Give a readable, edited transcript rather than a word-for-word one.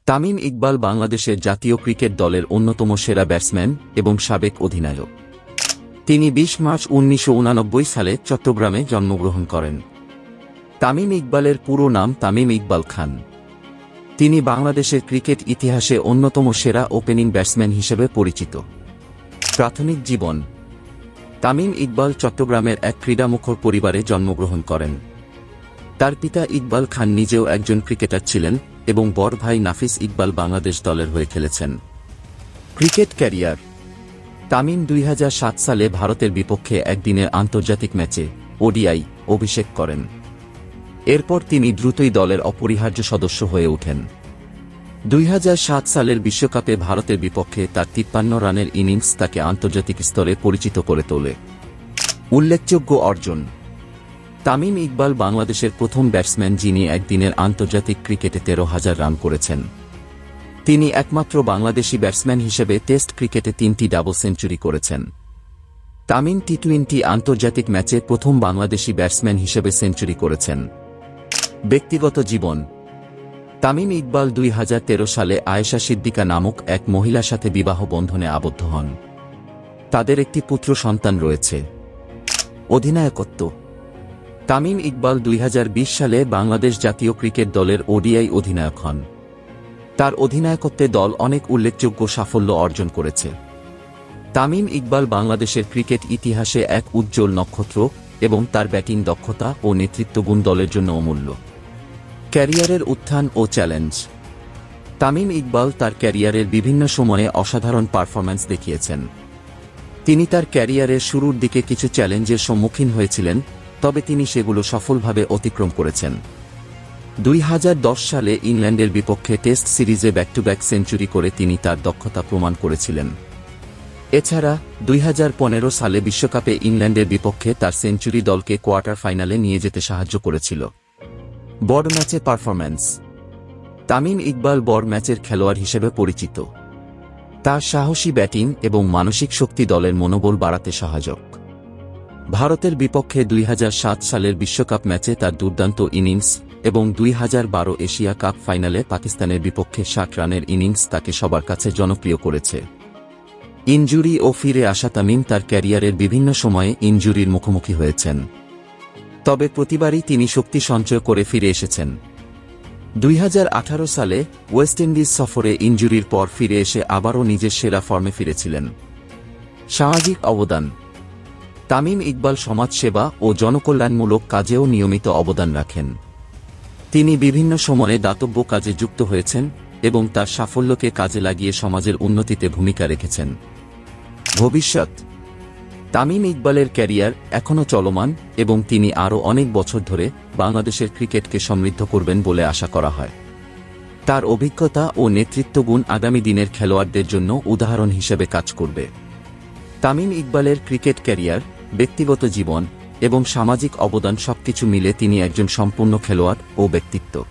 তামিম ইকবাল বাংলাদেশের জাতীয় ক্রিকেট দলের অন্যতম সেরা ব্যাটসম্যান এবং সাবেক অধিনায়ক। তিনি ২০ মার্চ ১৯৮৯ সালে চট্টগ্রামে জন্মগ্রহণ করেন। তামিম ইকবালের পুরো নাম তামিম ইকবাল খান। তিনি বাংলাদেশের ক্রিকেট ইতিহাসে অন্যতম সেরা ওপেনিং ব্যাটসম্যান হিসেবে পরিচিত। প্রাথমিক জীবন। তামিম ইকবাল চট্টগ্রামের এক ক্রীড়ামুখর পরিবারে জন্মগ্রহণ করেন। তার পিতা ইকবাল খান নিজেও একজন ক্রিকেটার ছিলেন এবং বড় ভাই নাফিস ইকবাল বাংলাদেশ দলের হয়ে খেলেছেন। Cricket career. তামিম ২০০৭ সালে ভারতের বিপক্ষে একদিনের আন্তর্জাতিক ম্যাচে ওডিআই অভিষেক করেন। এরপর তিনি দ্রুতই দলের অপরিহার্য সদস্য হয়ে ওঠেন। ২০০৭ সালের বিশ্বকাপে ভারতের বিপক্ষে তার ৫৩ রানের ইনিংস তাকে আন্তর্জাতিক স্তরে পরিচিত করে তোলে। উল্লেখযোগ্য অর্জন। তামিম ইকবাল বাংলাদেশের প্রথম ব্যাটসম্যান যিনি একদিনের আন্তর্জাতিক ক্রিকেটে ১৩,০০০ রান করেছেন। তিনি একমাত্র বাংলাদেশি ব্যাটসম্যান হিসেবে টেস্ট ক্রিকেটে ৩টি ডাবল সেঞ্চুরি করেছেন। তামিম টি-২০ আন্তর্জাতিক ম্যাচে প্রথম বাংলাদেশি ব্যাটসম্যান হিসেবে সেঞ্চুরি করেছেন। ব্যক্তিগত জীবন। তামিম ইকবাল ২০১৩ সালে আয়েশা সিদ্দিকা নামক এক মহিলার সাথে বিবাহ বন্ধনে আবদ্ধ হন। তাদের একটি পুত্র সন্তান রয়েছে। অধিনায়কত্ব। তামিম ইকবাল ২০২০ সালে বাংলাদেশ জাতীয় ক্রিকেট দলের ওডিআই অধিনায়ক হন। তার অধিনায়কত্বে দল অনেক উল্লেখযোগ্য সাফল্য অর্জন করেছে। তামিম ইকবাল বাংলাদেশের ক্রিকেট ইতিহাসে এক উজ্জ্বল নক্ষত্র এবং তার ব্যাটিং দক্ষতা ও নেতৃত্বগুণ দলের জন্য অমূল্য। ক্যারিয়ারের উত্থান ও চ্যালেঞ্জ। তামিম ইকবাল তার ক্যারিয়ারের বিভিন্ন সময়ে অসাধারণ পারফরম্যান্স দেখিয়েছেন। তিনি তার ক্যারিয়ারের শুরুর দিকে কিছু চ্যালেঞ্জের সম্মুখীন হয়েছিলেন, তবে তিনি সেগুলো সফলভাবে অতিক্রম করেছেন। ২০১০ সালে ইংল্যান্ডের বিপক্ষে টেস্ট সিরিজে ব্যাক টু ব্যাক সেঞ্চুরি করে তিনি তার দক্ষতা প্রমাণ করেছিলেন। এছাড়া ২০১৫ সালে বিশ্বকাপে ইংল্যান্ডের বিপক্ষে তার সেঞ্চুরি দলকে কোয়ার্টার ফাইনালে নিয়ে যেতে সাহায্য করেছিল। বড় ম্যাচে পারফরম্যান্স। তামিম ইকবাল বড় ম্যাচের খেলোয়াড় হিসেবে পরিচিত। তার সাহসী ব্যাটিং এবং মানসিক শক্তি দলের মনোবল বাড়াতে সহায়ক। ভারতের বিপক্ষে ২০০৭ সালের বিশ্বকাপ ম্যাচে তার দুর্দান্ত ইনিংস এবং ২০১২ এশিয়া কাপ ফাইনালে পাকিস্তানের বিপক্ষে ৬০ রানের ইনিংস তাকে সবার কাছে জনপ্রিয় করেছে। ইনজুরি ও ফিরে আসা। তামিম তার ক্যারিয়ারের বিভিন্ন সময়ে ইনজুরির মুখোমুখি হয়েছেন, তবে প্রতিবারই তিনি শক্তি সঞ্চয় করে ফিরে এসেছেন। ২০১৮ সালে ওয়েস্ট ইন্ডিজ সফরে ইনজুরির পর ফিরে এসে আবারও নিজের সেরা ফর্মে ফিরেছিলেন। সামাজিক অবদান। তামিম ইকবাল সমাজসেবা ও জনকল্যাণমূলক কাজেও নিয়মিত অবদান রাখেন। তিনি বিভিন্ন সময়ে দাতব্য কাজে যুক্ত হয়েছেন এবং তার সাফল্যকে কাজে লাগিয়ে সমাজের উন্নতিতে ভূমিকা রেখেছেন। ভবিষ্যৎ। তামিম ইকবালের ক্যারিয়ার এখনও চলমান এবং তিনি আরও অনেক বছর ধরে বাংলাদেশের ক্রিকেটকে সমৃদ্ধ করবেন বলে আশা করা হয়। তার অভিজ্ঞতা ও নেতৃত্বগুণ আগামী দিনের খেলোয়াড়দের জন্য উদাহরণ হিসেবে কাজ করবে। তামিম ইকবালের ক্রিকেট ক্যারিয়ার, ব্যক্তিগত জীবন এবং সামাজিক অবদান সবকিছু মিলে তিনি একজন সম্পূর্ণ খেলোয়াড় ও ব্যক্তিত্ব।